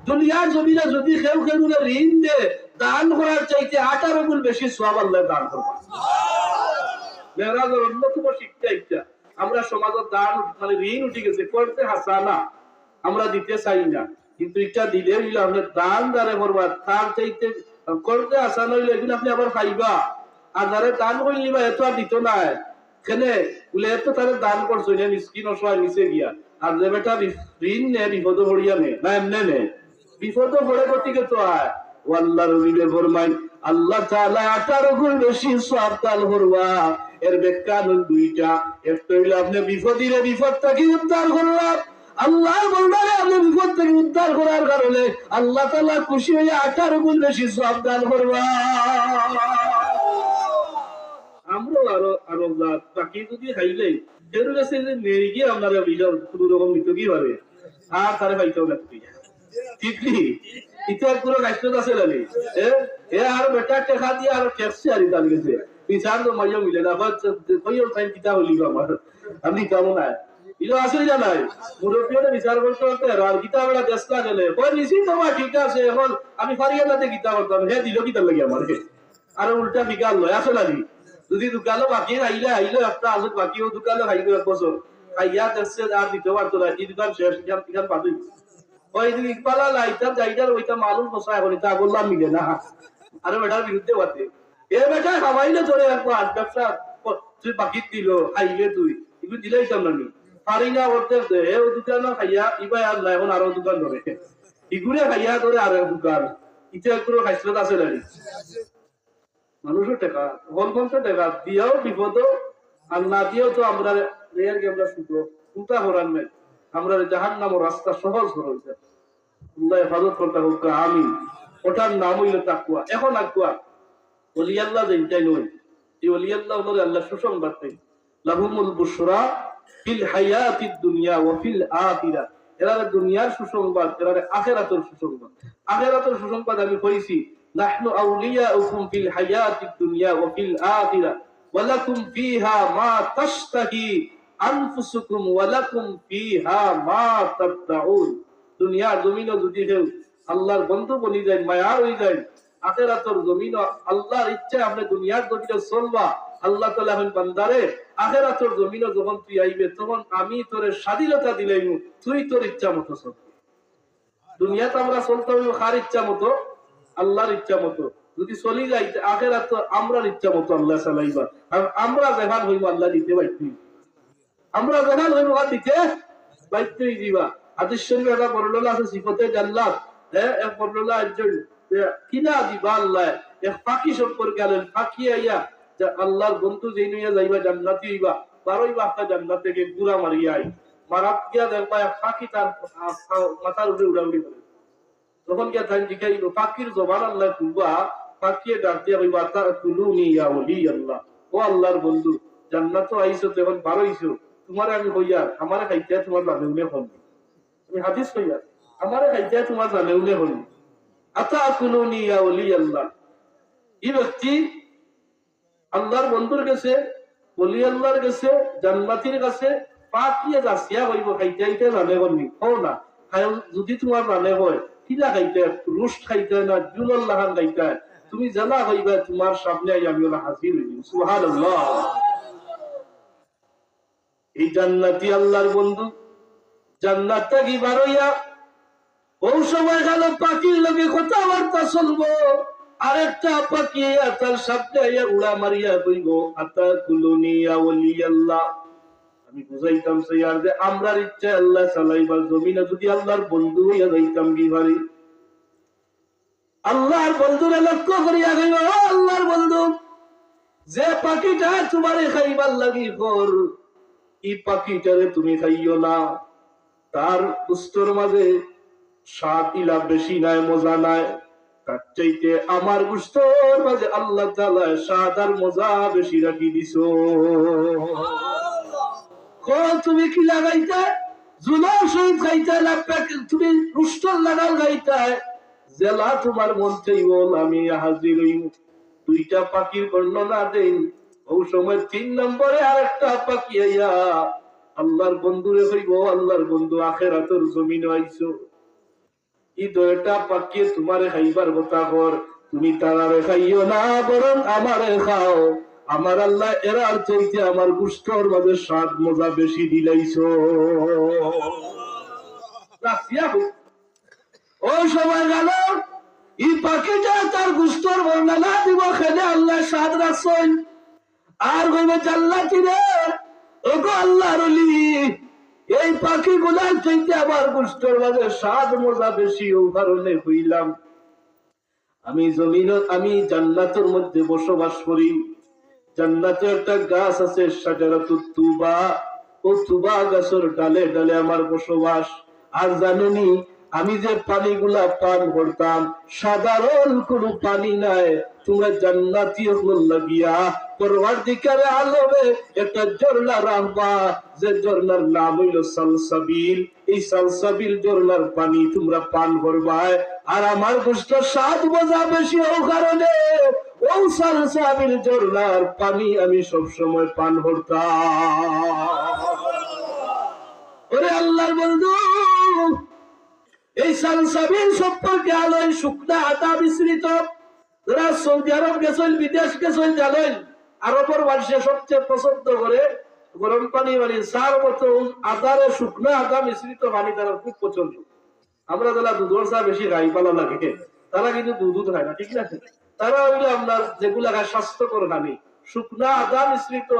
দুনিয়ার জমিনে যদি কেউ কেউ ঋণ দে দান করার চাইতে 18 গুণ বেশি সওয়াব আল্লাহ দান করবে। মেরাজের অন্যতম শিক্ষা এটা, আমরা সমাজের দান মানে ঋণ উঠে গেছে করতে হাসানা, আমরা দিতে চাই না, কিন্তু এটা দিলে হইলে আপনি দান দারে করবা, তার চাইতে করতে হাসানা হইলে এগুলো আপনি আবার খাইবা। আর যারা দান করলি বা এত আর দিত না কেনে বলে এত তারা দান করছো না মিসকিন অসহায় নিচে গিয়া, আর যে বেটা ঋণ নে বিপদ পড়িয়া নে না এমনে নে বিপদ পড়ে গতিকে তো আয় ও আল্লাহর ঋণে ফরমাই আল্লাহ তাআলা 18 গুণ বেশি সওয়াব দান করবা। এর ব্যাখ্যা হল দুইটা, একটা হইলো আপনি বিপদীরে বিপদ থেকে উদ্ধার করলাম, আল্লাহর বন্দারে আপনি বিপদ থেকে উদ্ধার করার কারণে আল্লাহ তাআলা খুশি হয়ে 18 গুণ বেশি সওয়াব দান করবা। আমরা আরো আরো বাকি যদি খাইলে এর কাছে যে নেই গিয়ে আপনারা বিজার কোনো রকম নিতে কি পারে আর তারে খাইতেও না ঠিক নেই ইটা পুরো গাইতে আছে লাগে এ আর বেটা টাকা দিয়ে আর ট্যাক্সি আর দান গেছে পিছান তো মাইয়া মিলে না বাদ কইও টাইম কিতা হলি আমার আমি কেমন নাই ইলো আসলে জানাই মুরব্বিয়রে বিচার করতে করতে আর কিতা বড় দেশলা গেলে কই নিছি তোমার ঠিক আছে এখন আমি ফারিয়ানাতে কিতা করতাম হে দিল কিতা লাগে আমার আর উল্টা বিকাল লয় আসলে আমি যদি দোকানে বাকি আইলে আইলে একটা আজত বাকিও দোকানে খাইবে এক বছর খাইয়া দেখছে আর দিতে পারতো না এই দোকান শেষ এখান পাবি ওই দিকে ইকবালা লাইটার যাইটার ওইটা মালুম বসায় করি তা বললাম মিলে না আরে বেটার বিরুদ্ধে বাতে এ বেটা খাবাইলে তোরে একবার ব্যবসা তুই বাকি দিল খাইলে তুই এগুলো দিলেই সামনে নি পারি না করতে হে ও দোকানে খাইয়া ইবাই আর না এখন আরো দোকান ধরে ইগুড়ে খাইয়া ধরে আরো দোকান ইটা একগুলো খাইছিল আছে দাঁড়ি মানুষের টাকা গণতন্ত্রের টাকা দিয়েও বিপদ আর না দিয়েও তো আমরা আমরা শুধু চিন্তা করার নাই আমরা জাহান্নামের রাস্তা সহজ হয়েছে আল্লাহ হেফাজত করতে হোক আমি ওটার নাম হইল তাকওয়া। এখন আকুয়া ওলি আল্লাহ যেটাই নয় এই ওলি আল্লাহ হলো আল্লাহ সুসংবাদ দেয় লাহুমুল বুশরা ফিল হায়াতিদ দুনিয়া ওয়া ফিল আখিরাহ, এরা দুনিয়ার সুসংবাদ এরা আখিরাতের সুসংবাদ। আখিরাতের সুসংবাদ আমি কইছি নাহনু আউলিয়াউকুম ফিল হায়াতিদ দুনিয়া ওয়া ফিল আখিরাহ ওয়া লাকুম ফিহা মা তাশতাহি আনফুসুকুম ওয়া লাকুম ফিহা মা তাদউন। দুনিয়ার জমিনও যদি কেউ আল্লাহর বন্ধু বনি যায় মায়া হয়ে যায়, আখিরাতের জমিনও আল্লাহর ইচ্ছা আপনি দুনিয়ার জমিনে চলবা। আল্লাহ তাআলা এখন বান্দারে আখিরাতের জমিনে যখন তুই আইবে তখন আমি তোরে স্বাধীনতা দিলাম, তুই তোর ইচ্ছা মতো চল। দুনিয়াতে আমরা চলতে হবে কার ইচ্ছা মতো? আল্লাহর ইচ্ছা মতো। যদি চলি যাই আখিরাত আমরার ইচ্ছা মতো আল্লাহ চালাইবা। আর আমরা যেখান হইব আল্লাহ দিতে বাইতেই, আমরা যেখান হইব দিতে বাইতেই দিবা। হাদিস শরীফে একটা বর্ণনা আছে সিফাতে জান্নাত, এক বর্ণনা একজন কিনা দিবা আল্লাহ এক পাখি সম্পর্কে আলেন, পাখি আইয়া আল্লাহর বন্ধু যেই নিয়ে যাইবা জান্নাতি হইবা 12 বাক্কা জান্নাত থেকে গুড়া মারিয়া আই মারাত গিয়া দেখবা এক পাখি তার মাথার উপরে উড়াউড়ি করে। তখন গিয়া তাই জিজ্ঞাসিল পাখির জবান আল্লাহ খুলবা, পাখি ডাক দিয়া কইবা তাকুলুনি ইয়া ওলি আল্লাহ, ও আল্লাহর বন্ধু জান্নাত আইছো তো এখন 12 হইছো, তোমারে আমি কইয়া আমারে খাইতে তোমার জানেউনে হল। আমি হাদিস কইয়া আমারে খাইতে তোমার জানেউনে হল। আতাকুলুনি ইয়া ওলি আল্লাহ, এই ব্যক্তি আল্লাহর বন্ধুর কাছে ওলি আল্লাহর কাছে জান্নাতীর কাছে পাকিয়ে যাসিয়া হইব খাইতে খাইতে জানে করনি হও না যদি তোমার জানে হয় কিলা খাইতে রুষ্ট খাইতে না জুলল লাগান খাইতে তুমি জানা হইবা তোমার সামনে আমি ওলা হাজির হইব। সুবহানাল্লাহ। এই জান্নাতি আল্লাহর বন্ধু জান্নাতটা কি বারইয়া ও সময় গেল পাখির লগে কথাবার্তা চলবো, আরেকটা পাখি তার সামনে আইয়া উড়া মারিয়া কইব আতাকুলুনি ইয়া ওলি আল্লাহ। আমি বুঝাইতাম সেই আর যে আমরার ইচ্ছা আল্লাহ চালাইবার জমিনে যদি আল্লাহর বন্ধু হইয়া যাইতাম কি ভারি আল্লাহর বন্ধুরে লক্ষ্য করিয়া কইব আল্লাহর বন্ধু যে পাখিটা তোমারে খাইবার লাগি কর এই পাখিটারে তুমি খাইও না, তার উস্তর মাঝে স্বাদ ইলা বেশি নাই মজা নাই, তার চাইতে আমার গুস্তর মাঝে আল্লাহ তাআলা স্বাদ আর মজা বেশি রাখি দিছো। তুমি কি লাগাইতে জুলার সহিত খাইতে না তুমি উস্তর লাগাল খাইতে জেলা তোমার মন চাইব আমি হাজির হইব। দুইটা পাখির বর্ণনা দেই ও সময় 3 নম্বরে আরেকটা পাখি আইয়া আল্লাহর বন্ধুরে হইব আল্লাহর বন্ধু আখিরাতের জমিনে আইছো, ই দুইটা পাখি তোমারে খাইবার কথা কর, তুমি তারারে খাইও না, বরং আমারে খাও। আমার আল্লাহ এরার চাইতে আমার গুস্তর মাঝে স্বাদ মজা বেশি দিলাইছো। ওই সময় গেল ই পাখিটা তার গুস্তর বর্ণনা দিব, খেলে আল্লাহ স্বাদ রাখছেন। আর কইবে জান্নাতি রে, ওগো আল্লাহর ওলি, এই পাখি গুলার চাইতে আমার গুস্তর মাঝে স্বাদ মজা বেশি, ও কারণে হইলাম আমি আমি জান্নাতের মধ্যে বসবাস করি। জান্নাতে একটা গাছ আছে, শাজারাতুত তুবা, ও তুবা গাছের ডালে ডালে আমার বসবাস। আর জানেনি আমি যে পানিগুলা পান করতাম সাধারণ কোন পানি নাই, তোমরা জান্নাতি হল লাগিয়া পরওয়ারদিগারে আলমে একটা ঝর্ণা রাখবা, যে ঝর্ণার নাম হইল সালসাবিল। এই সালসাবিল ঝর্ণার পানি তোমরা পান করবা। আর আমার গোশত স্বাদ মজা বেশি, ও কারণে ও সালসাবিল ঝর্ণার পানি আমি সব সময় পান করতাম। ওরে আল্লাহর বন্ধু, এই সালসাবিল সম্পর্কে আলোয় শুকনা আটা মিশ্রিত। যারা সৌদি আরব গেছেন, বিদেশ গেছেন, জানেন আরবের মানুষে সবচেয়ে পছন্দ করে গরম পানি, মানে সার মতো আদারে শুকনা আদা মিশ্রিত পানি তারা খুব পছন্দ। আমরা যারা দুধের চা বেশি খাই, ভালো লাগে, তারা কিন্তু দুধ খায় না, ঠিক আছে? তারা হইলো আপনার যেগুলা খায় স্বাস্থ্যকর পানি, শুকনা আদা মিশ্রিত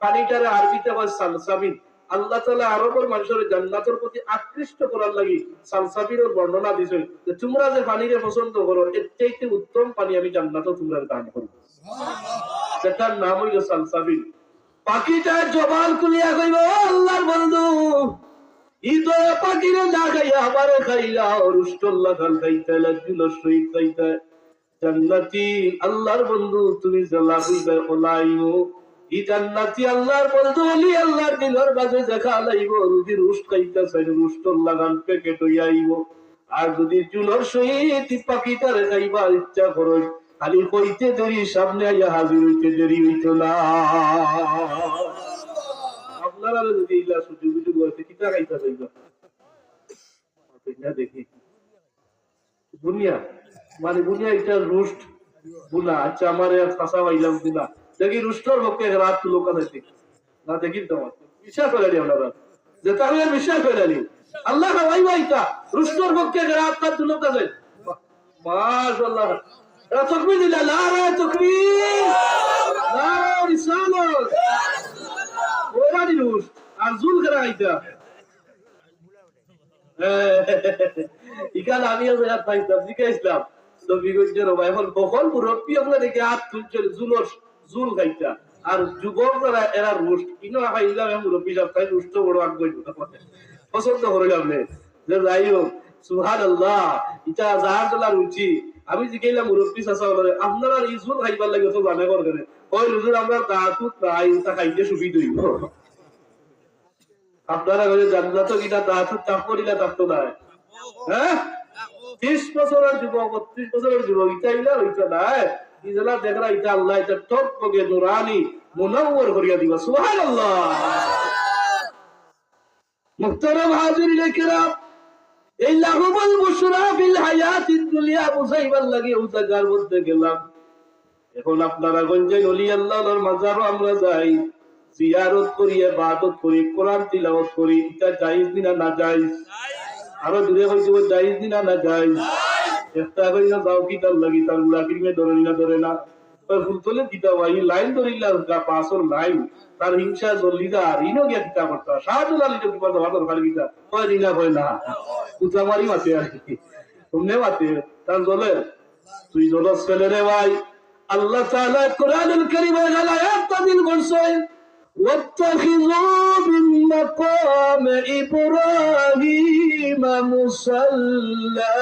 পানিটারে আরবিতে হয় সালসাবিল। আল্লাহ তাআলা আরবের মানুষের জান্নাতের প্রতি আকৃষ্ট করার লাগি সালসাবিলের বর্ণনা দিয়েছে, যে তোমরা যে পানিরে পছন্দ করো এর চাইতে উত্তম পানি আমি জান্নাতে তোমরা দান করব। সেটার নাম হইল সালসাবিল। পাখিটা জবান খুলিয়া কইব, আল্লাহর বন্ধু, ঈদে পাখিরে না খাইয়া আমারে খাইলা, রুষ্টল্লাহ খাল খাইতে লাগছিল, শহীদ খাইতে। জান্নাতি আল্লাহর বন্ধু, তুমি জ্বালা হইবে ওলাইও। ই জান্নাতি আল্লাহর বন্ধু হলি আল্লাহর দিলের মাঝে দেখা লাইব। যদি রুষ্ট খাইতে চাই, রুষ্টল্লাহ খান প্যাকেট হইয়া আইব। আর যদি চুলোর সহিত পাখিটারে খাইবার ইচ্ছা করো, খালি কইতে দেরি, সামনে আইয়া হাজির হইতে দেরি হইত না। আপনারা যদি ইলা সুযোগ সুযোগ হইতে কিতা খাইতে চাইবা দেখি বুনিয়া, মানে বুনিয়া এটা রুষ্ট বুনা। আচ্ছা আমার ফাঁসা পাইলাম বুনা, দেখি রুষ্টর পক্ষে রাত লোক আছে না, দেখি তোমার বিশ্বাস করে আপনারা যে তাহলে বিশ্বাস করে আল্লাহ ভাই ভাইটা রুষ্টর পক্ষে রাত তার লোক আছে। মাশাআল্লাহ, তাকবীর দিলা, নারে তাকবীর, নারে রিসালাত। ওরা দি রুষ্ট আর জুল করে আইতা ইকাল আমিও যারা পাইতাম শিখাইছিলাম তো বিগজ্জের এখন বকল মুরব্বী আমরা দেখে হাত তুলছে জুলর জুল খাইতা। আর যুবকরা এরা রুষ্ট কিনো খাইলাম, মুরব্বী সব খাই রুষ্ট বড় আগ্রহ পছন্দ করলাম যে যাই হোক। সুবহানাল্লাহ, এটা যার দলার রুচি। আমি জিজ্ঞাইলাম মুরব্বী চাচা বলে, আপনারা এই জুল খাইবার লাগে তো জানে করে ওই হুজুর আমরা দাঁতুত নাই, তা খাইতে সুবিধা হইব। আপনারা ঘরে জান্নাত কিনা দাঁতুত তাপ করিলা তাপতো নাই, হ্যাঁ? 30 বছরের যুবক, 32 বছরের যুবক, এটা ইলা হইতো নাই। ইজলা দেখরা এটা আল্লাহ এটা টপ করে নুরানি মুনাওয়ার করিয়া দিবা। সুবহানাল্লাহ। মুহতারাম হাজিরিন কিরাম, এই লাহুল বুশরা ফিল হায়াতিদ দুনিয়া বুঝাইবার লাগি ও জায়গার মধ্যে গেলাম। এখন আপনারা গঞ্জে ওলি আল্লাহর মাজারও আমরা যাই, জিয়ারত করি, ইবাদত করি, কোরআন তিলাওয়াত করি, এটা জায়েজ না না জায়েজ? আরো দূরে হইছে জায়েজ না না জায়েজ? চেষ্টা করি না যাও কি তার লাগি তার গুলা কিনে ধরে না ধরে না ফুলতলে দিতা ভাই লাইন ধরিলা পাঁচর লাইন তার হিংসা জল্লি যা আর ইনো গিয়া কিতা করতা শাহদুল আলী কি কথা ভাদর খালি কিতা কয় দিনা কয় না উচা মারি মাতে আর কি তুমনে মাতে তার জলে তুই জলস ফেলে রে ভাই। আল্লাহ তাআলা কোরআনুল কারীমে আয়াত নাযিল করছেন, واتخذوا من مقام إبراهيم مصلى।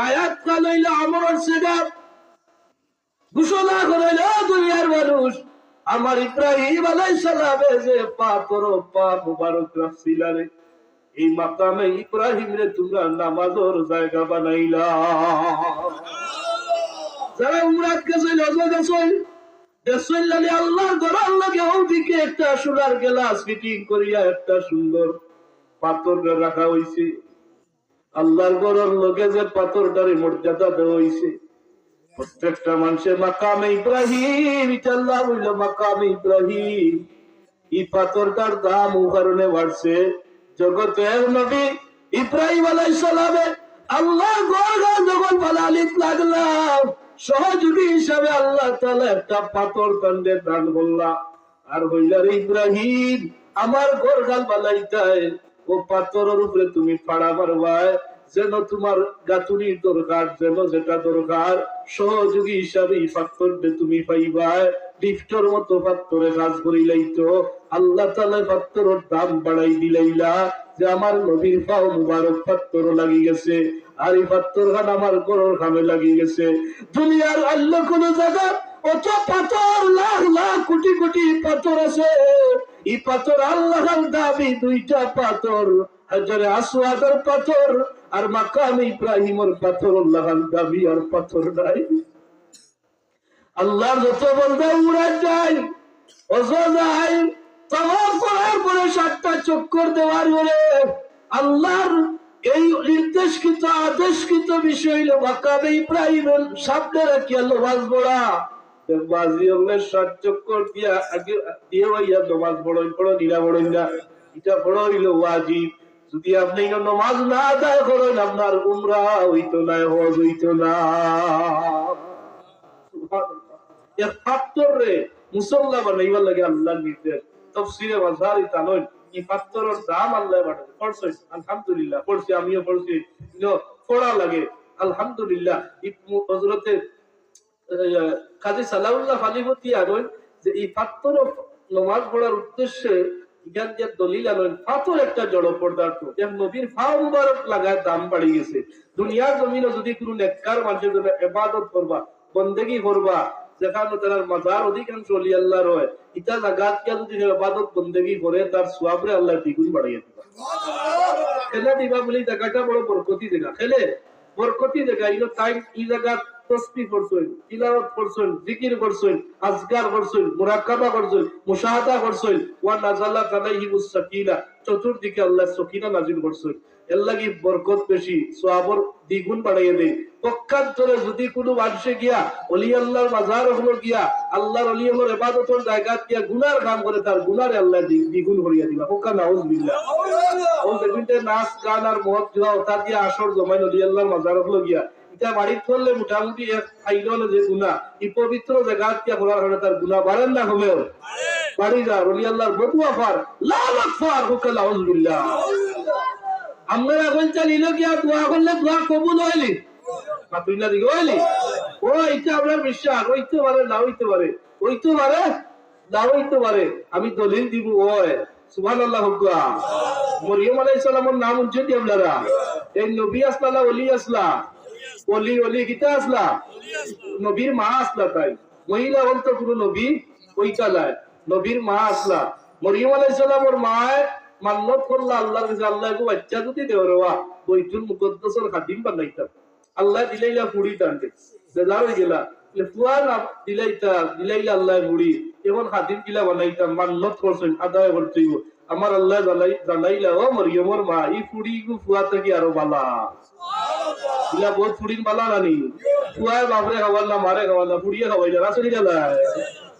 আয়াত কালাইল আমরার সেগাব ঘোষণা করাইল দুনিয়ার মানুষ, আমার ইব্রাহিম আলাইহিস সালামে যে পাথর পা মুবারক রাখছিলেন, এই মাকামে ইব্রাহিম রে তোমরা নামাজের জায়গা বানাইলা। যারা উমরাত গেছে হজ গেছে দেশল্লালি আল্লাহর ঘর, আল্লাহকে ওদিকে একটা সোনার গ্লাস ফিটিং করিয়া একটা সুন্দর পাথর রাখা হয়েছে। আল্লাহর ঘরের লোকে যে পাথরটারে মর্যাদা দেওয়া হয়েছে, প্রত্যেকটা মানুষের মাকামে ইব্রাহিম, এটা আল্লাহ বলল মাকামে ইব্রাহিম। এই পাথরটার দাম ও কারণে বাড়ছে, জগতের নবী ইব্রাহিম আলাইহিস সালামে আল্লাহ গড়া যখন বানালিত লাগলাম, সহযোগী হিসাবে আল্লাহ তাআলা একটা পাথর কান্দে দান করলা। আর হইলার ইব্রাহিম, আমার ঘর গাল বানাইতায় ও পাথরের উপরে তুমি ফাড়া মারবায়, যেন তোমার গাতুনির দরকার, যেন যেটা দরকার সহযোগী হিসাবে এই পাথরটা তুমি পাইবায়। লিফটের মতো পাথরে কাজ করিলাই তো আল্লাহ তাআলা পাথরের দাম বাড়াই দিলাইলা, যে আমার নবীর পাও মুবারক পাথর লাগি গেছে, আর এই পাথর খান আমার গরর খামে লাগি গেছে। দুনিয়ার আল্লাহ কোন জায়গা অত পাথর, লাখ লাখ কোটি কোটি পাথর আছে, এই পাথর আল্লাহর দাবি দুইটা পাথর, হাজারে আসওয়াদের পাথর আর মাকামে ইব্রাহিমের পাথর। আল্লাহর দাবি আর পাথর নাই। আল্লাহর যত বলতে উড়া যায়, অজা যায়, তাওয়াফ করার পরে 7টা চক্কর দেওয়ার পরে আল্লাহর এই নির্দেশকৃত আদেশকৃত বিষয় হলো মাকামে ইব্রাহিমের সামনে রাখি আল্লাহ নামাজ পড়া। বাজি হলে 7 চক্কর দিয়া আগে দিয়ে হইয়া নামাজ পড়ই, পড়ো নিরা পড়ই না, এটা পড়ো হইলো ওয়াজিব। যদি আপনি নামাজ না আদায় করেন, আপনার উমরা হইতো না, হজ হইতো না। এর পাথরে মুসল্লা বানাইবার লাগে আল্লাহর নির্দেশ। তাফসীরে মাঝারি তানয় এই পাথরের দাম আল্লাহ বাড়ায়। পড়ছই আলহামদুলিল্লাহ, পড়ছি আমিও পড়ছি, পড়া লাগে আলহামদুলিল্লাহ। হযরতে কাজী সালাউল্লাহ ফালিবতী আনয় যে এই পাথর নামাজ পড়ার উদ্দেশ্যে এখান দিয়ে দলিল আনয়, পাথর একটা জড় পদার্থ, এর নবীর পা মুবারক লাগায় দাম বাড়ি গেছে। দুনিয়ার জমিনে যদি কোনো নেককার মানুষের জন্য ইবাদত করবা, বন্দেগি করবা, যেখানে তার মাজার অধিকাংশ ওলি আল্লাহর হয়, ইটা জায়গা দিয়া যদি ইবাদত বন্দেগি করে, তার সওয়াবরে আল্লাহ দ্বিগুণ বাড়িয়ে দিবা। খেলে দিবা বলি জায়গাটা বড় বরকতি জায়গা, খেলে বরকতি জায়গা। ইনো টাইম এই জায়গা তসবিহ করছেন, তিলাওয়াত করছেন, জিকির করছেন, আজকার করছেন, মুরাকাবা করছেন, মুশাহাদা করছেন, ওয়া নাযালাত আলাইহিমুস সাকিনা, চতুর্দিকে আল্লাহ সকিনা নাজিল করছেন। এর লাগি বরকত বেশি, সওয়াবর দ্বিগুণ বাড়াইয়ে দেয়। পক্ষান্তরে যদি কোনো মানুষে গিয়া ওলি আল্লাহর মাজার হলো গিয়া আল্লাহর ওলি হলোর ইবাদতের জায়গা গিয়া গুনার কাম করে, তার গুনারে আল্লাহ দ্বিগুণ করিয়া দিবা। পক্কা নাউজুবিল্লাহ। ও দেখুনতে নাচ গান আর মদ জুয়া ওটা দিয়ে আসর জমাই ওলি আল্লাহর মাজার হলো গিয়া এটা বাড়ির করলে মোটামুটি খাইল যে গুণা, এই পবিত্র জায়গা দিয়া করার কারণে তার গুণা বাড়েন না কমেও বাড়ি যা। ওলি আল্লাহর বদুয়া ফার লালাত ফার পক্কা নাউজুবিল্লাহ। আমরা বলতে নিল গিয়া দোয়া করলে দোয়া কবুল হইলি মাতুইলা দিকে হইলি, ও এটা আপনার বিশ্বাস হইতে পারে, না হইতে পারে, হইতে পারে না হইতে পারে। আমি দলিল দিব। ওই সুবহানাল্লাহ। হুকুয়া মরিয়ম আলাইহিস সালামের নাম উজ্জ্বল দি আপনারা, এই নবী আসলা ওলি আসলা, ওলি ওলি কিতা আসলা, নবীর মা আসলা। তাই মহিলা হল তো কোনো নবী ওইটা নাই, নবীর মা আসলা। মরিয়ম আলাইহিস সালামের মা মান্নত করলা আল্লাহর কাছে, আল্লাহ গো বাচ্চা যদি দেওয়া বৈতুল মুকদ্দাসের খাদিম বানাইতাম। আল্লাহ দিলাইলা ফুড়ি টানতে বেজার হয়ে গেলা, ফুয়া না দিলাইতা দিলাইলা আল্লাহ ফুড়ি, এখন খাদিম গিলা বানাইতাম। মান্নত করছেন আদায় করতে, আমার আল্লাহ জানাইলা ও মরিয়মর মা, এই ফুড়ি গু ফুয়া থেকে আরো বালা, ইলা বহুত ফুড়ির বালা নানি। ফুয়া বাপরে খাবার না, মারে খাবার না, ফুড়িয়ে খাওয়াইলা আসলে গেলায়।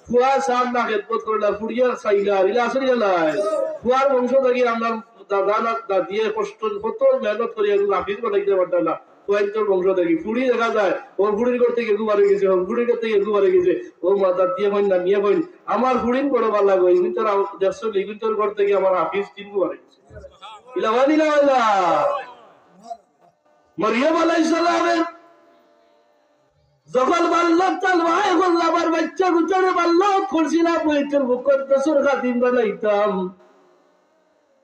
ফুয়া সার না খেদমত করলা, ফুড়িয়া চাইলা ইলা আসলে গেলায়। ফুয়ার বংশ থেকে আমরা দাদা না দাদিয়ে কষ্ট কত মেহনত করি হাফিজ বানাইতে পারতাম না। বংশ থেকে ফুড়ি দেখা যায়, ওর ফুড়ির ঘর থেকে এগুবারে গেছে, ওর ফুড়ির ঘর থেকে এগুবারে গেছে, ও মাতা দিয়ে হইন না নিয়ে হইন আমার ফুড়িন বড় ভালো লাগবে। ইগুন্তর দেড়শো ইগুন্তর ঘর থেকে আমার হাফিজ তিনগুবারে গেছে। ইলা ওয়ানিলা ওয়ালা মরিয়ম আলাইহিস সালামের যখন বাল্লাহ তাল ভাই বলল আমার বাচ্চা গুচারে বাল্লাহ করছিলাম, বইতের মুকদ্দাসের খাদিম বানাইতাম।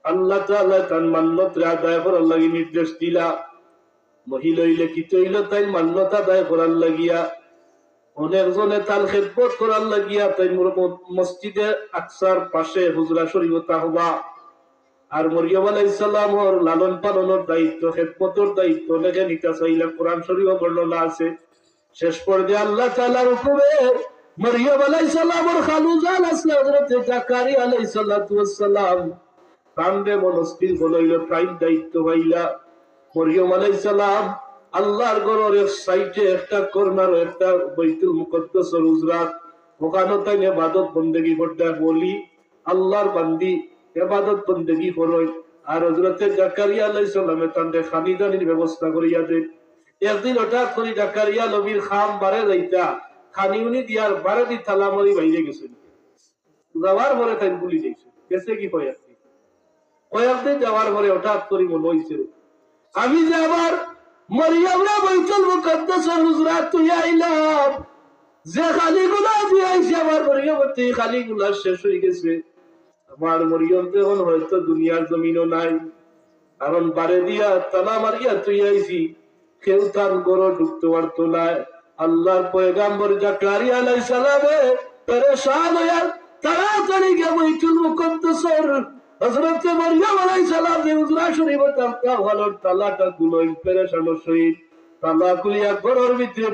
আল্লাহ তাআলা তার মান্নত আদায় করার লাগি নির্দেশ দিলা। মহিলা হইলে কি হইল, তাই মান্নত আদায় করার লাগিয়া অনেক জনে তার খেদমত করার লাগিয়া তাই মসজিদে আকসার পাশে হুজরা শরীফ তাহবা। আর মরিয়ম আলাইহিস সালামের লালন পালনের দায়িত্ব, খেদমতের দায়িত্ব লেখে নিতে চাইলে কোরআন শরীফে বর্ণনা আছে। শেষ পর্যায়ে আল্লাহ তাআলার হুকুমে মরিয়ম আলাইহিস সালামের খালু জান আসলে হযরত জাকারিয়া আলাইহিস সালাতু ওয়াস সালাম প্রাণে মনস্থির বলইল তাই দায়িত্ব পাইলা মরিয়ম আলাইহিস সালাম আল্লাহর ঘরের এক সাইডে একটা কর্নার একটা বাইতুল মুকদ্দাসের হুজরাত ওখানে তাই ইবাদত বندگی করতে বলি আল্লাহর বান্দি ইবাদত বندگی করই আর হযরত জাকারিয়া আলাইহিস সালামে তান্ডে খানিদানির ব্যবস্থা করিয়া দেন একদিন হঠাৎ করে জাকারিয়া নবীর খাম বারে যাইতা খানিউনি দিয়ার বারে দি তালামরি বাইরে গেছেন যাওয়ার পরে তাই ভুলি যাইছে গেছে কি কয় আপনি কয়েকদিন যাওয়ার পরে হঠাৎ করে মনে হইছে আমি যে আবার মরিয়মরা বাইতুল মুকদ্দাসের হুজরাত তুই আইলাম যে খালিগুলা দিয়ে আইছে আমার মরিয়মতে খালিগুলা শেষ হয়ে গেছে আমার মরিয়ম তখন হয়তো দুনিয়ার জমিনও নাই কারণ বারে দিয়া তালা মারিয়া তুই আইছি কেউ তার গরো ঢুকতে পারতো না আল্লাহর পয়গাম্বর জাকারিয়া আলাইহিস সালামে পেরেশান হইয়া তাড়াতাড়ি গিয়ে বাইতুল মুকদ্দাসের হযরত মরিয়ম আলাইহিস সালাম যে হুজরা শরীফে তাকতা হলো তালাটা গুলোই পেরেশান সহিত তালা খুলিয়া ঘরের ভিতরে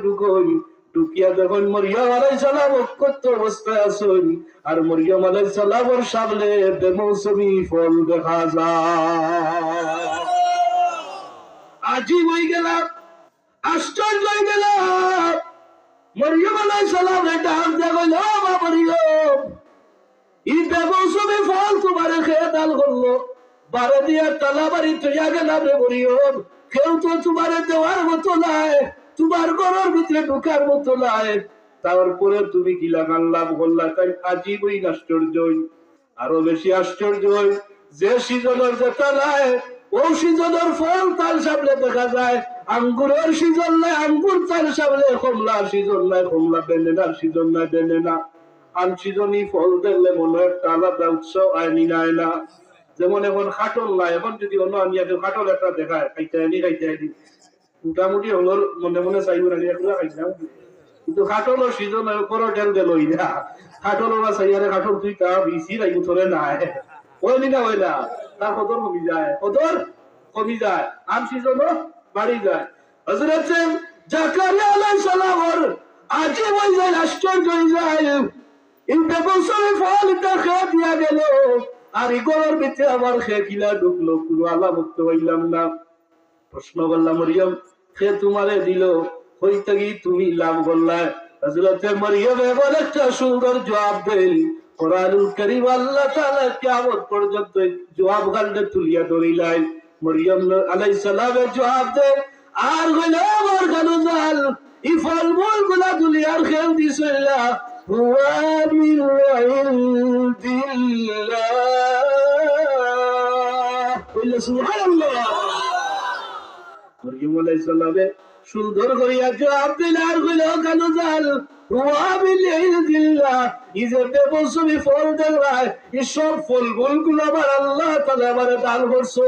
ঢুকিয়া যখন মরিয়ম আলাইহিস সালাম অক্ষত অবস্থায় আছেন আর মরিয়ম আলাইহিস সালামের সামনে বেমৌসুমি ফল দেখা যায় আজীব হয়ে গেলাম আশ্চর্য হয়ে গেলাম মরিয়ম আলাইহিস সালাম ডাক দিয়ে কইল ও মরিয়ম এই বেমৌসুমি ফল তোমার খেয়ে দাল করলো বারে দিয়া তালা বাড়ি তুইয়া গেলাম রে মরিয়ম কেউ তো তোমার দেওয়ার মতো নাই তোমার ঘরের ভিতরে ঢুকার মতো নাই তারপরে তুমি কি লাগান লাভ করলা তাই আজীবই আশ্চর্য আরো বেশি আশ্চর্য যে সিজনের যেটা নাই ও সিজনের ফল তার সামনে দেখা যায় আঙ্গুরের সিজন নাই আঙ্গুর তার সামনে কমলার সিজন নাই কমলা বেনেনার সিজন নাই বেনেনা আনসিজনই ফল দেখলে মনে হয় একটা আলাদা উৎসব আইনি নাই না যেমন এখন খাটল নাই এখন যদি অন্য আমি খাটল একটা দেখায় খাইতে আনি মোটামুটি হলো মনে মনে চাইব না এগুলো খাইছিলাম কিন্তু খাটলের সিজন করো টেল গেল না খাটল বা চাইয়ারে খাটল তুই তা বেশি রাইব ধরে নাই ওই না ওই না তার কদর কমি যায় আম সিজনও বাড়ি যায় হযরত জাকারিয়া আলাইহিস সালামের আজীব হয়ে যায় আশ্চর্য হয়ে যায় এই বেবসরে ফল এটা খেয়ে দিয়া গেল আর ইগোর ভিতরে আমার খেয়ে কিলা ঢুকলো কোনো আলামত হইলাম না প্রশ্ন করলাম মরিয়ম সে তোমারে দিল হইতে গিয়ে তুমি লাভ করলা হযরত মরিয়ম এমন একটা সুন্দর জবাব দেন কোরআনুল কারীম আল্লাহ তাআলা কিয়ামত পর্যন্ত জবাব গান্ডে তুলিয়া ধরিলেন মরিয়ম আলাইহিস সালামের জবাব দেন আর হইল আমার গানুজাল এই ফলমূল গুলা দুনিয়ার খেয়ে দিছিলা হুয়া মিন ইনদিল্লাহ বলে সুবহানাল্লাহ মরিয়ম আলাইহিস সালামে সুন্দর করিয়া জবাব দিলার হইল গানুজাল হুয়া মিন ইনদিল্লাহ ইজে বেবসুমি ফল দেখায় এই সব ফলমূল গুলো আমার আল্লাহ তাআলা আমারে দান করছে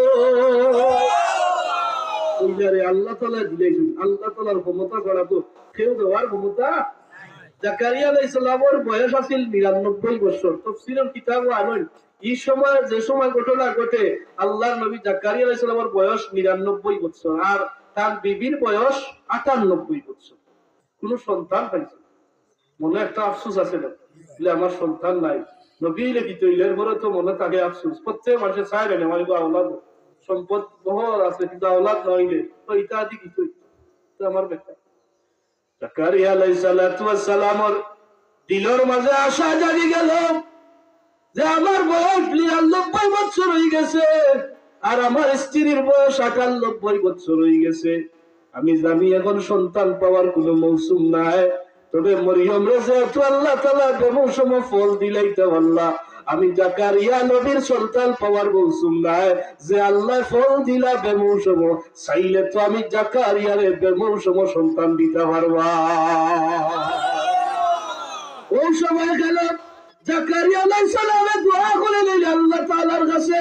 আল্লাহ তাআলা দিলেন আল্লাহ তাআলার ক্ষমতা করা তো কেউ দেওয়ার ক্ষমতা জাকারিয়া আলাইহিস সালামের বয়স ছিল 99 বছর তাফসীরের কিতাব আনয় এই সময় যে সময় ঘটনা ঘটে আল্লাহর নবী জাকারিয়া আলাইহিস সালামের বয়স 99 বছর আর তার বিবির বয়স 98 বছর কোনো সন্তান পাইছে মনে একটা আফসোস আছে না যে আমার সন্তান নাই নবী লিখিত ইলের পরে তো মনে থাকে আফসোস প্রত্যেক মানুষের চায় না আমার আওলাদ সম্পদ বহর আছে কিন্তু আওলাদ নইলে তো এটা দি কিছু তো আমার বেটা জাকারিয়া আলাইহিস সালাতু ওয়াস সালামের দিলের মাঝে আশা জাগি গেল যে আমার বয়স 99 বছর হয়ে গেছে আর আমার স্ত্রীর বয়স 98 বছর হয়ে গেছে আমি জানি এখন সন্তান পাওয়ার কোনো মৌসুম নাই তবে মরিয়ম রে যেহেতু আল্লাহ তাআলা বেমৌসুম ফল দিলাইতে আল্লাহ আমি জাকারিয়া নবীর সন্তান পাওয়ার মৌসুম নাই যে আল্লাহ ফল দিলা বেমৌসুম চাইলে তো আমি জাকারিয়ারে বেমৌসুম সন্তান দিতে পারবা ওই সময় গেল জাকারিয়া আলাইহিস সালামে দোয়া করে নিলেন আল্লাহ তাআলার কাছে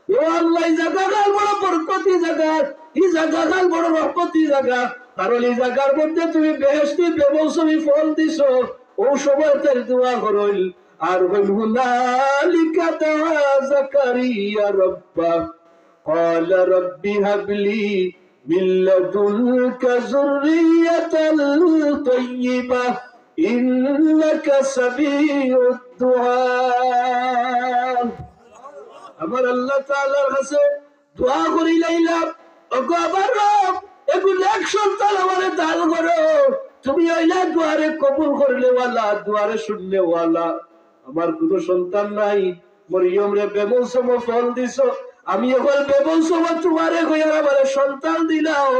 ও আল্লাহ এই জায়গাটার বড় বরকতি জায়গা এই জায়গাটার বড় রহমতি জায়গা কারণ এই জায়গার মধ্যে তুমি বেহেশতি বেমৌসুমি ফল দিছো ও সময় তার দোয়া করল আর হুনালিকা দাআ জাকারিয়া রাব্বা قال رب هب لي من لدنك ذرية طيبة إنك سميع الدعاء আমার আল্লাহ তাআলার কাছে দোয়া করি লাইলাম, ওগো আমার রব এগুলো এক সন্তান আমারে দান করো, তুমি হইলা দুয়ারে কবুল করলে ওয়ালা, দুয়ারে শুনলে ওয়ালা। আমার কোনো সন্তান নাই, মরিয়ম রে বেমৌসম ফল দিছো, আমি এখন বেমৌসম তোমারে কইয়া আমারে সন্তান দিলাও।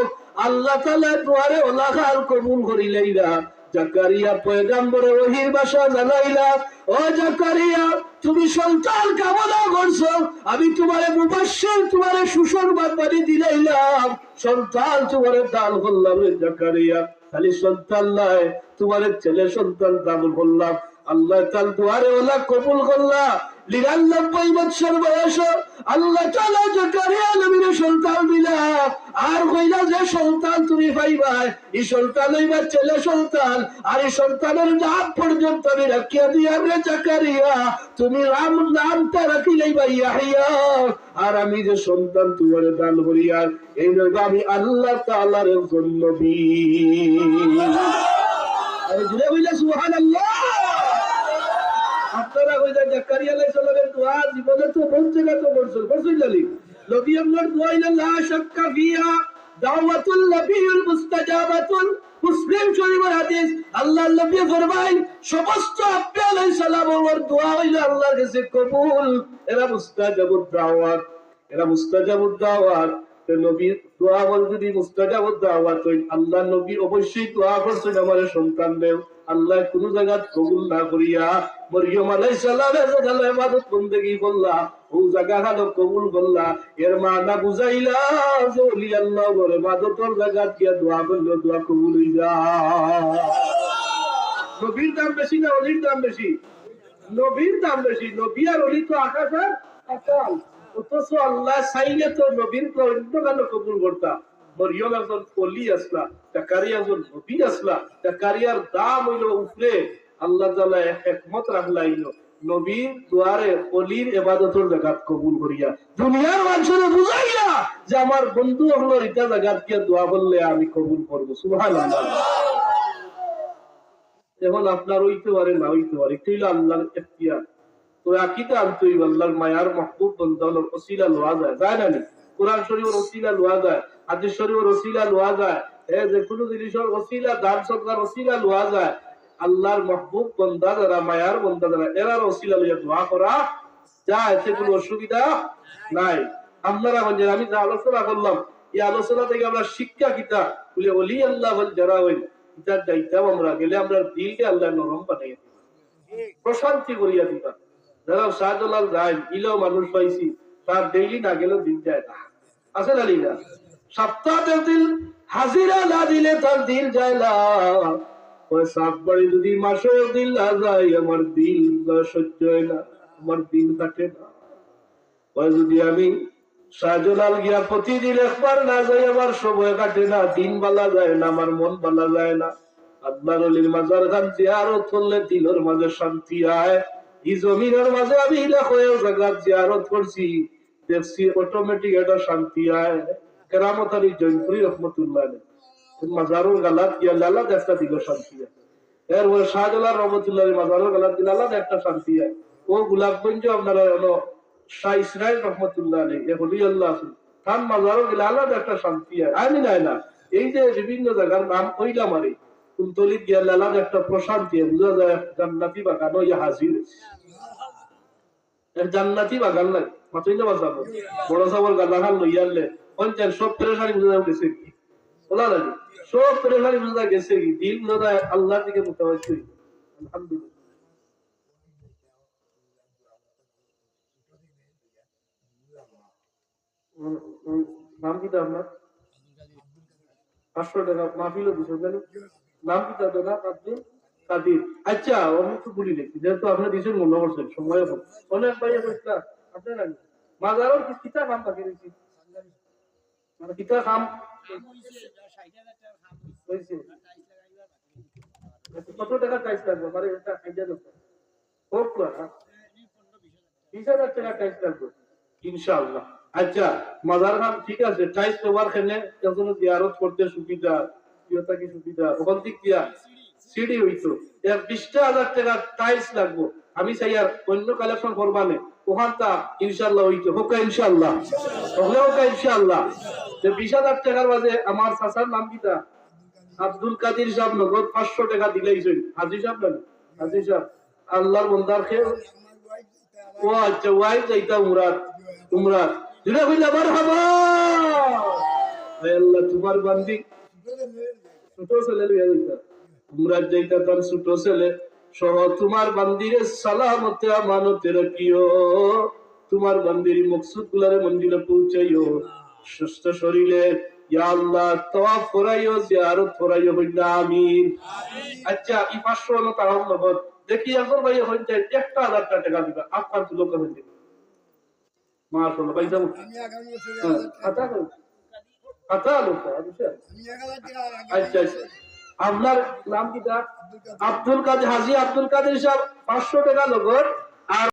আল্লাহ তাআলা দুয়ারে ওলাখাল কবুল করিলাইরা। জাকারিয়া পয়গম্বরে ওহির ভাষা জানাইলা, ও জাকারিয়া তুমি সন্তান কামনা করছো, আমি তোমারে মুবাশশির, তোমারে সুসংবাদ বাণী দিলাইলাম, সন্তান তোমারে দান করলাম রে জাকারিয়া। খালি সন্তান নাই, তোমারে ছেলে সন্তান দান করলাম। আল্লাহ তাআলা দুয়ারে ওলা কবুল করলা। ৯৯ বছর বয়স আল্লাহ তাআলা জাকারিয়া নবীর সন্তান দিলা। আর কইলা যে সন্তান তুমি পাইবাই, এই সন্তান হইবা ছেলে সন্তান, আর এই সন্তানের নাম পর্যন্ত আমি রাখিয়া দিয়া রে জাকারিয়া, তুমি রাম নামটা রাখিলেইবা ইয়াহিয়া। আর আমি যে সন্তান তোমার দান করিয়া, এই নইবা আমি আল্লাহ তাআলার একজন নবী। আরে জুড়ে বইলা সুবহানাল্লাহ। আপনারা কইরা জাকারিয়া আলাইহিস সালামের দোয়া জীবনে তো বহুত জায়গা তো করছেন, করছেন জানি। নবী আপনার দোয়া ইলা লা শাক্কা ফিহা দাওয়াতুল নবিয়ুল মুস্তাজাবাতুল। মুসলিম শরীফের হাদিস, আল্লাহর নবী ফরমায় সমস্ত আম্বিয়া আলাইহিস সালামের দোয়া হইলো আল্লাহর কাছে কবুল, এরা মুস্তাজাবুদ দাওয়াত, এরা মুস্তাজাবুদ দাওয়াত। নবীর দোয়া বল যদি মুস্তাজাবুদ দাওয়াত হই, আল্লাহ নবী অবশ্যই দোয়া করছেন আমার সন্তান দেও। আল্লাহ কোন জায়গা কবুল না করিয়া মরিয়ম আলাইহিস সালামের জায়গা ইবাদত বন্দেগী করলা, ও জায়গা হালো কবুল করলা। এর মানা বুঝাইলা যে ওলি আল্লাহ বলে ইবাদতের জায়গা কি দোয়া করলে দোয়া কবুল হই যায়। নবীর দাম বেশি না ওলির দাম বেশি? নবীর দাম বেশি। নবী আর ওলি তো আকাশ আর পাতাল। অথচ আল্লাহ চাইলে তো নবীর অন্য কেন কবুল করতা। মরিয়ম একজন ওলি আসলা, জাকারিয়া একজন নবী আসলা, জাকারিয়ার দাম হইল উপরে। আল্লাহ তাআলা হিকমত রাখলাইল নবীর দুয়ারে ওলির ইবাদতের জায়গা কবুল করিয়া দুনিয়ার মানুষের বুঝাইলা যে আমার বন্ধু হলো এটা জায়গা কি দোয়া করলে আমি কবুল করব। সুবহানাল্লাহ। এখন আপনার হইতে পারে না হইতে পারে, এটা হইল আল্লাহর ইখতিয়ার। তো আকীদা আনতে হইব আল্লাহর মায়ার মাহবুব বান্দার ওসিলা লওয়া যায়, যায় না? কোরআন শরীফের ওসিলা লওয়া যায়, হাদিস শরীফের ওসিলা লওয়া যায়, যে কোনো জিনিসের ওসিলা, দান সদকার ওসিলা লওয়া যায়। আল্লাহর মাহবুব বান্দা যারা, মায়ার বান্দা যারা, এরার ওসিলা লইয়া দোয়া করা যায়, এতে কোনো অসুবিধা নাই। আপনারা বলেন আমি যে আলোচনা করলাম, এই আলোচনা থেকে আমরা শিক্ষা কিতা বলে ওলি আল্লাহ যারা হইল ইতার যাইতাম, আমরা গেলে আমরা দিলকে আল্লাহ নরম বানাইয়া দিবা, প্রশান্তি করিয়া দিবা। যারা শাহজালাল যায় ইলেও মানুষ পাইছি, তার ডেইলি না গেলেও দিন যায় না, আছে না না? সপ্তাহে দিন হাজিরা না দিলে তার দিল যায় না। ওই সাত বাড়ি যদি মাসের দিল না যায়, আমার দিল সহ্য হয় না, আমার দিল কাটে না। ওই যদি আমি শাহজালাল গিয়া প্রতিদিন একবার না যাই, আমার সময় কাটে না, দিন বালা যায় না, আমার মন বালা যায় না। আল্লাহর ওলির মাজার খান জিয়ারত করলে দিলের মাঝে শান্তি আয়। এই জমিনের মাঝে আমি লাখের জায়গা জিয়ারত করছি, দেখছি অটোমেটিক একটা শান্তি আয়। কেরামত আলী জৈনপুরি রহমতুল্লাহ মাজারুল গালাত গিয়া লালাদ একটা দিল শান্তি আয়। এরপরে শাহজালাল রহমতুল্লাহ মাজারুল গালাত দিল লালাদ একটা শান্তি আয়। ও গোলাপগঞ্জ আপনারা হলো শাহ ইসরাইল রহমতুল্লাহ আলী হলি আল্লাহ আছে, তার মাজারুল গিলা আলাদ একটা শান্তি আয়। আমি নাই না এই যে বিভিন্ন জায়গার নাম কইলাম আরে কুন্তলিত গিয়া লালাদ একটা প্রশান্তি বুঝা যায়, জান্নাতি বাগান ইয়া হাজির, জান্নাতি বাগান নাই মাত্রই না বাজাবো বড় সাবর গালাখান লইয়ালে পঞ্চায়েত সব পেরেশানি বুঝা গেছে কি বলা লাগে, সব পেরেশানি বুঝা গেছে কি, দিল বুঝা আল্লাহ থেকে মুতাওয়াজ্জিহ। আলহামদুলিল্লাহ। নাম কি আপনার? 500 টাকা মাহফিলও দিছো জানো, নাম কি তাদের? না আব্দুল কাদির। আচ্ছা আমি তো বলি দেখি, যেহেতু আপনি দিছেন মনে করছেন সময় এখন অনেক ভাই বলছিলাম আপনার আগে মাজারও কিতা কাম বাকি রয়েছে, মানে কিতা কাম হয়েছে, কত টাকা টাইস লাগবে মানে এটা আইডিয়া দরকার হোক না, 20,000 টাকা টাইস লাগবে ইনশাআল্লাহ। আচ্ছা মাজার খান ঠিক আছে, টাইস তোমার খেলে যখন জিয়ারত করতে সুবিধা ইয়তা কি সুবিধা ওখান থেকে দিয়া সিডি হইতো, 20,000 টাকা টাইলস লাগবো, আমি চাই আর অন্য কালেকশন করবানে ওখানটা ইনশাল্লাহ হইতে হোকা ইনশাল্লাহ হলে হোকা ইনশাল্লাহ। যে 20,000 টাকার মাঝে আমার চাচার নাম কিটা আব্দুল কাদির সাহেব নগদ 500 টাকা দিলেইছেন। হাজি সাহেব না হাজি সাহেব আল্লাহর বন্দার খেয়ে ও আচ্ছা ওয়াই যাইতা মুরাদ উমরাত দুটা কইলা মারহাবা আল্লাহ তোমার বান্দি ছোট ছেলে লইয়া যাইতা মুরাদ যাইতা তার ছোট ছেলে সহ তোমার বান্দিরে সালামতে আমানতে রাখিও, তোমার বান্দির মকসুদ গুলারে মঞ্জিলে পৌঁছাইও, সুস্থ শরীরে ইয়া আল্লাহ তওয়াফ করাইও জিয়ারত করাইও বইলা আমিন। আচ্ছা এই 500 হলো তার নগদ দেখি এখন ভাই হইতে 1,000 টাকা দিবা আপনার লোক হইতে মাশাআল্লাহ ভাই যাও আমি আগামী বছর আচ্ছা আচ্ছা লোক আচ্ছা আচ্ছা আপনার নাম কিটা আব্দুল কাদের হাজী আব্দুল কাদের সাহেব 500 টাকা নগদ। আর